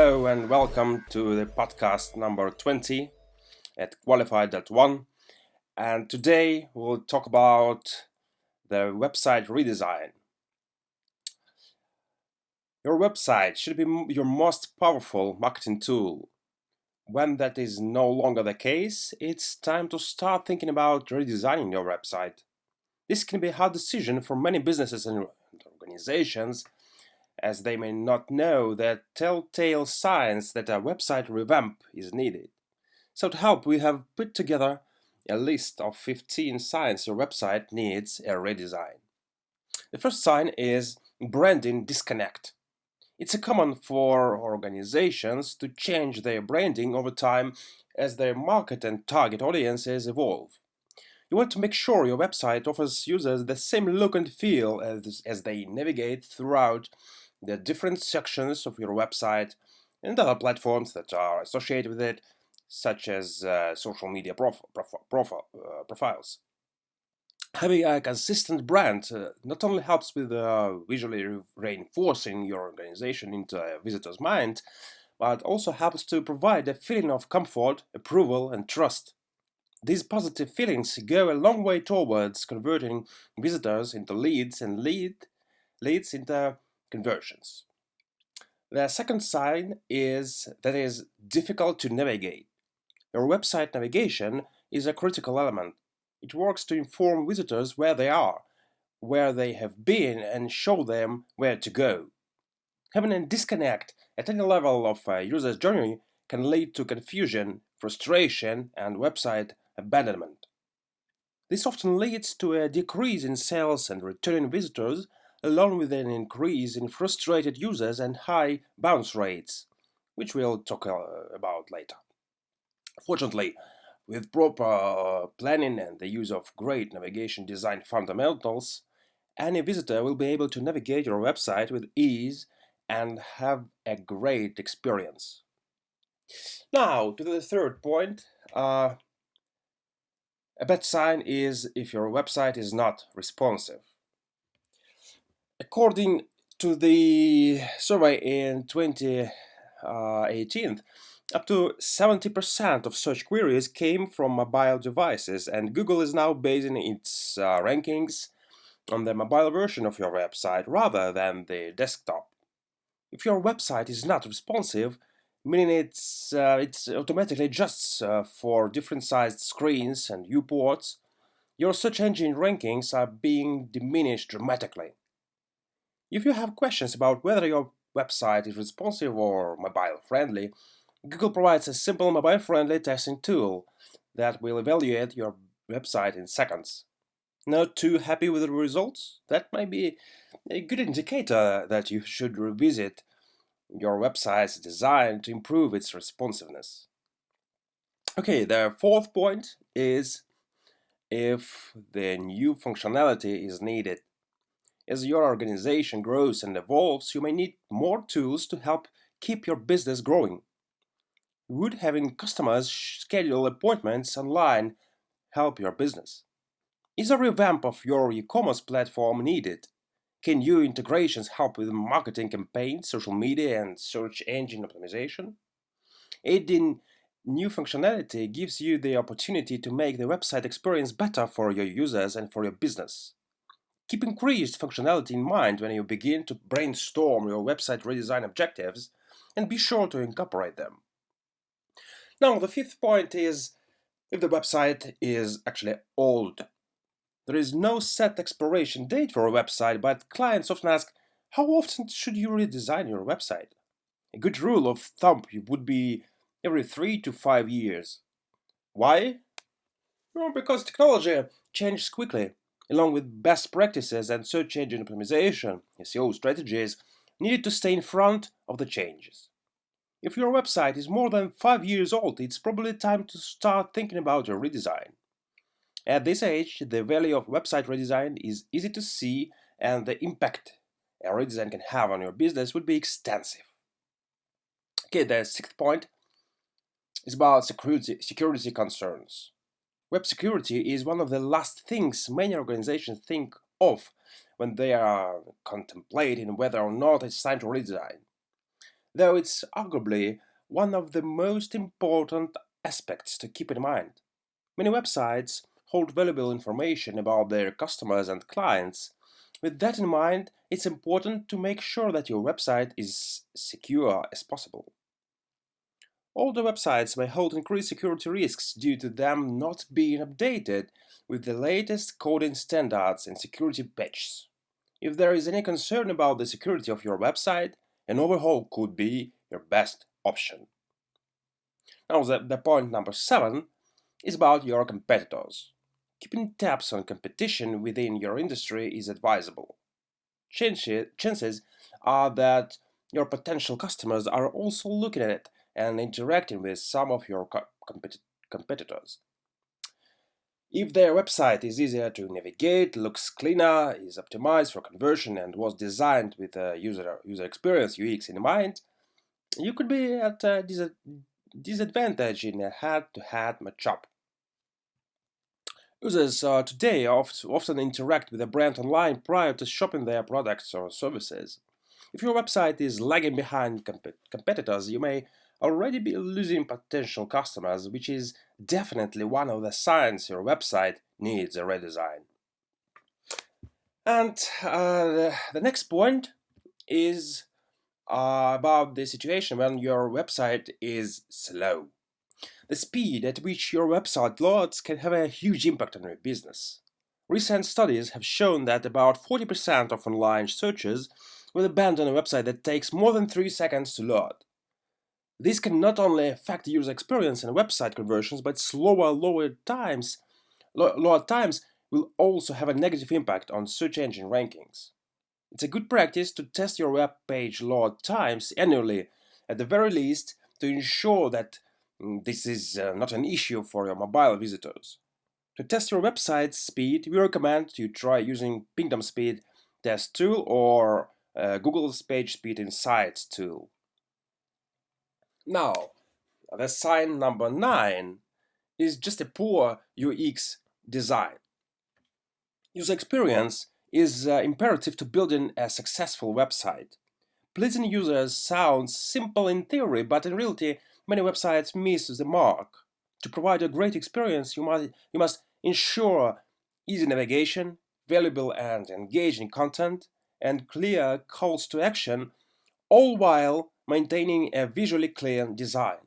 Hello and welcome to the podcast number 20 at Qualified.One. And today we'll talk about the website redesign. Your website should be your most powerful marketing tool. When that is no longer the case, it's time to start thinking about redesigning your website. This can be a hard decision for many businesses and organizations, as they may not know the telltale signs that a website revamp is needed. So to help, we have put together a list of 15 signs your website needs a redesign. The first sign is branding disconnect. It's common for organizations to change their branding over time as their market and target audiences evolve. You want to make sure your website offers users the same look and feel as they navigate throughout the different sections of your website and other platforms that are associated with it, such as social media profiles. Having a consistent brand not only helps with visually reinforcing your organization into a visitor's mind, but also helps to provide a feeling of comfort, approval, and trust. These positive feelings go a long way towards converting visitors into leads and leads into conversions. The second sign is that it is difficult to navigate. Your website navigation is a critical element. It works to inform visitors where they are, where they have been, and show them where to go. Having a disconnect at any level of a user's journey can lead to confusion, frustration, and website abandonment. This often leads to a decrease in sales and returning visitors, along with an increase in frustrated users and high bounce rates, which we'll talk about later. Fortunately, with proper planning and the use of great navigation design fundamentals, any visitor will be able to navigate your website with ease and have a great experience. Now, to the third point. A bad sign is if your website is not responsive. According to the survey in 2018, up to 70% of search queries came from mobile devices, and Google is now basing its rankings on the mobile version of your website rather than the desktop. If your website is not responsive, meaning it's automatically adjusts for different sized screens and viewports, your search engine rankings are being diminished dramatically. If you have questions about whether your website is responsive or mobile friendly, Google provides a simple mobile friendly testing tool that will evaluate your website in seconds. Not too happy with the results? That might be a good indicator that you should revisit your website's design to improve its responsiveness. Okay, the fourth point is if the new functionality is needed. As your organization grows and evolves, you may need more tools to help keep your business growing. Would having customers schedule appointments online help your business? Is a revamp of your e-commerce platform needed? Can new integrations help with marketing campaigns, social media, and search engine optimization? Adding new functionality gives you the opportunity to make the website experience better for your users and for your business. Keep increased functionality in mind when you begin to brainstorm your website redesign objectives, and be sure to incorporate them. Now, the fifth point is if the website is actually old. There is no set expiration date for a website, but clients often ask, how often should you redesign your website? A good rule of thumb would be every 3 to 5 years. Why? Well, because technology changes quickly, along with best practices and search engine optimization, SEO strategies needed to stay in front of the changes. If your website is more than 5 years old, it's probably time to start thinking about a redesign. At this age, the value of website redesign is easy to see, and the impact a redesign can have on your business would be extensive. Okay, the sixth point is about security concerns. Web security is one of the last things many organizations think of when they are contemplating whether or not it's time to redesign. though it's arguably one of the most important aspects to keep in mind. Many websites hold valuable information about their customers and clients. With that in mind, it's important to make sure that your website is secure as possible. Older websites may hold increased security risks due to them not being updated with the latest coding standards and security patches. If there is any concern about the security of your website, an overhaul could be your best option. Now, the point number 7 is about your competitors. Keeping tabs on competition within your industry is advisable. Chances are that your potential customers are also looking at it and interacting with some of your competitors. If their website is easier to navigate, looks cleaner, is optimized for conversion, and was designed with a user experience (UX) in mind, you could be at a disadvantage in a head-to-head matchup. Users today often interact with a brand online prior to shopping their products or services. If your website is lagging behind competitors, you may already be losing potential customers, which is definitely one of the signs your website needs a redesign. And the next point is about the situation when your website is slow. The speed at which your website loads can have a huge impact on your business. Recent studies have shown that about 40% of online searches will abandon a website that takes more than 3 seconds to load. This can not only affect user experience and website conversions, but lower times will also have a negative impact on search engine rankings. It's a good practice to test your web page load times annually, at the very least, to ensure that this is not an issue for your mobile visitors. To test your website's speed, we recommend you try using Pingdom Speed Test Tool or Google's Page Speed Insights tool. Now, the sign number 9 is just a poor UX design. User experience is imperative to building a successful website. Pleasing users sounds simple in theory, but in reality, many websites miss the mark. To provide a great experience, you must ensure easy navigation, valuable and engaging content, and clear calls to action, all while maintaining a visually clear design.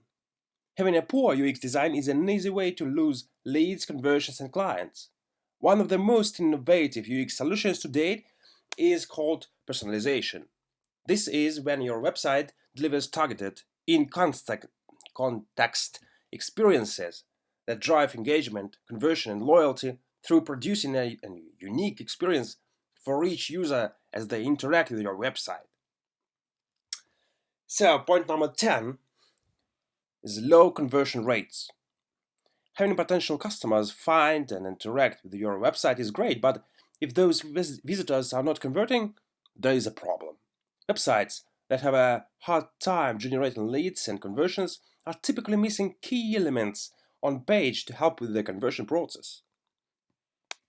Having a poor UX design is an easy way to lose leads, conversions, and clients. One of the most innovative UX solutions to date is called personalization. This is when your website delivers targeted, in-context experiences that drive engagement, conversion, and loyalty through producing a unique experience for each user as they interact with your website. So, point number 10 is low conversion rates. Having potential customers find and interact with your website is great, but if those visitors are not converting, there is a problem. Websites that have a hard time generating leads and conversions are typically missing key elements on page to help with the conversion process.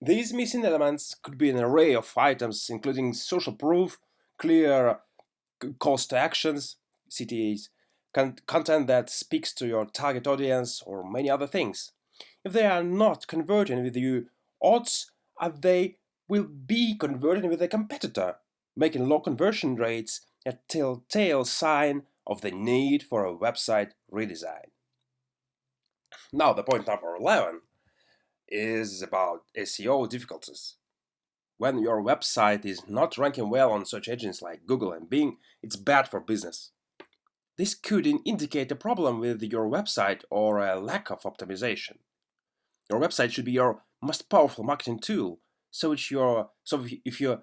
These missing elements could be an array of items including social proof, clear calls to actions, CTAs, content that speaks to your target audience, or many other things. If they are not converting with you, odds are they will be converting with a competitor, making low conversion rates a telltale sign of the need for a website redesign. Now, the point number 11 is about SEO difficulties. When your website is not ranking well on search engines like Google and Bing, it's bad for business. This could indicate a problem with your website or a lack of optimization. Your website should be your most powerful marketing tool, so if your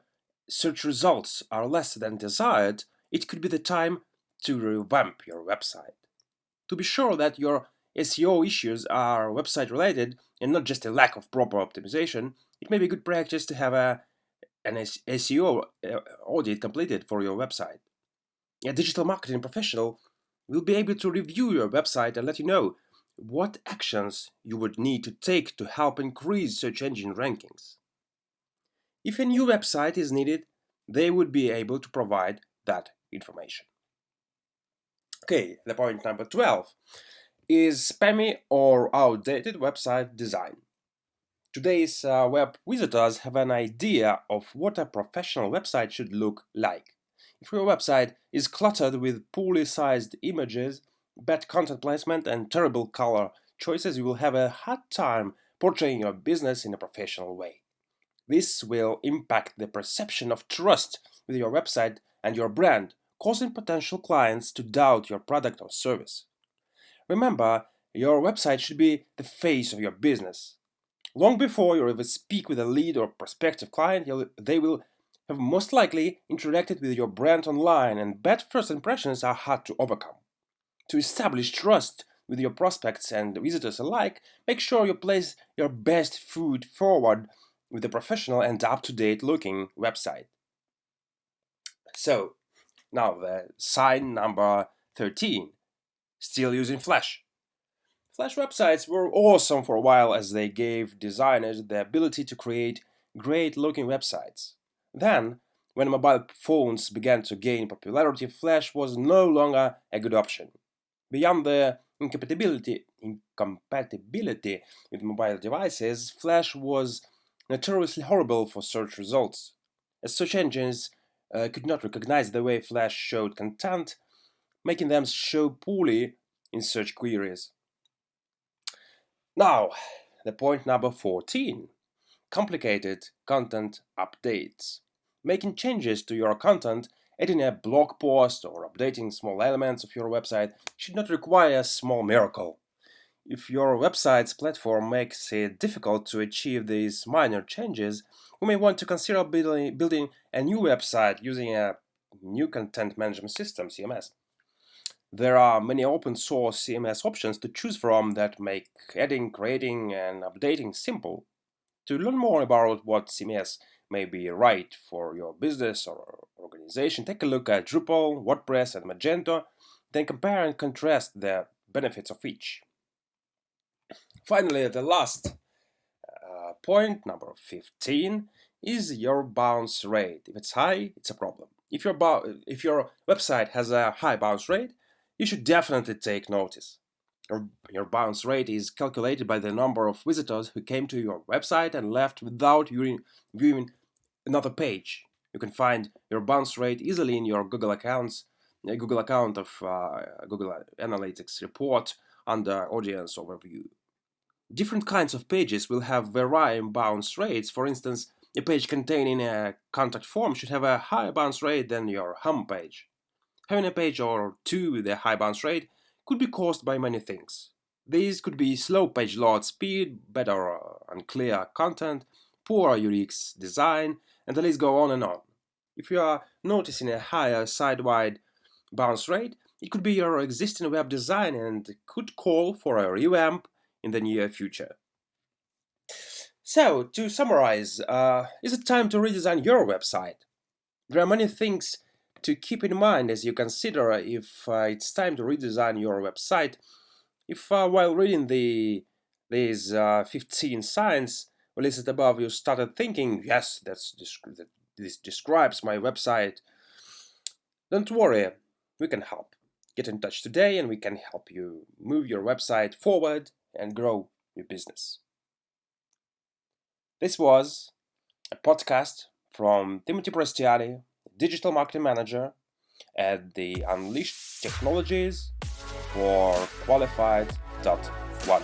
search results are less than desired, it could be the time to revamp your website. To be sure that your SEO issues are website related and not just a lack of proper optimization, it may be good practice to have an SEO audit completed for your website. A digital marketing professional will be able to review your website and let you know what actions you would need to take to help increase search engine rankings. If a new website is needed, they would be able to provide that information. Okay, the point number 12 is spammy or outdated website design. Today's web visitors have an idea of what a professional website should look like. If your website is cluttered with poorly sized images, bad content placement, and terrible color choices, you will have a hard time portraying your business in a professional way. This will impact the perception of trust with your website and your brand, causing potential clients to doubt your product or service. Remember, your website should be the face of your business. Long before you ever speak with a lead or prospective client, they will have most likely interacted with your brand online, and bad first impressions are hard to overcome. To establish trust with your prospects and visitors alike, make sure you place your best foot forward with a professional and up-to-date looking website. So, now the sign number 13, still using Flash. Flash websites were awesome for a while as they gave designers the ability to create great looking websites. Then, when mobile phones began to gain popularity, Flash was no longer a good option. Beyond the incompatibility with mobile devices, Flash was notoriously horrible for search results, as search engines could not recognize the way Flash showed content, making them show poorly in search queries. Now, the point number 14, complicated content updates. Making changes to your content, adding a blog post or updating small elements of your website should not require a small miracle. If your website's platform makes it difficult to achieve these minor changes, you may want to consider building a new website using a new content management system, CMS. There are many open source CMS options to choose from that make adding, creating, and updating simple. To learn more about what CMS may be right for your business or organization, take a look at Drupal, WordPress, and Magento, then compare and contrast the benefits of each. Finally, the last point, number 15, is your bounce rate. If it's high, it's a problem. If your website has a high bounce rate, you should definitely take notice. Your bounce rate is calculated by the number of visitors who came to your website and left without viewing another page. You can find your bounce rate easily in your Google account of Google Analytics report under Audience Overview. Different kinds of pages will have varying bounce rates. For instance, a page containing a contact form should have a higher bounce rate than your home page. Having a page or two with a high bounce rate could be caused by many things. These could be slow page load speed, bad or unclear content, poor UX design, and the list go on and on. If you are noticing a higher side-wide bounce rate, it could be your existing web design and could call for a revamp in the near future. So, to summarize, is it time to redesign your website? There are many things to keep in mind as you consider if it's time to redesign your website. If while reading these 15 signs listed above, you started thinking, yes, this describes my website, don't worry, we can help. Get in touch today and we can help you move your website forward and grow your business. This was a podcast from Timothy Prestiani, Digital Marketing Manager at the Unleashed Technologies for Qualified.One.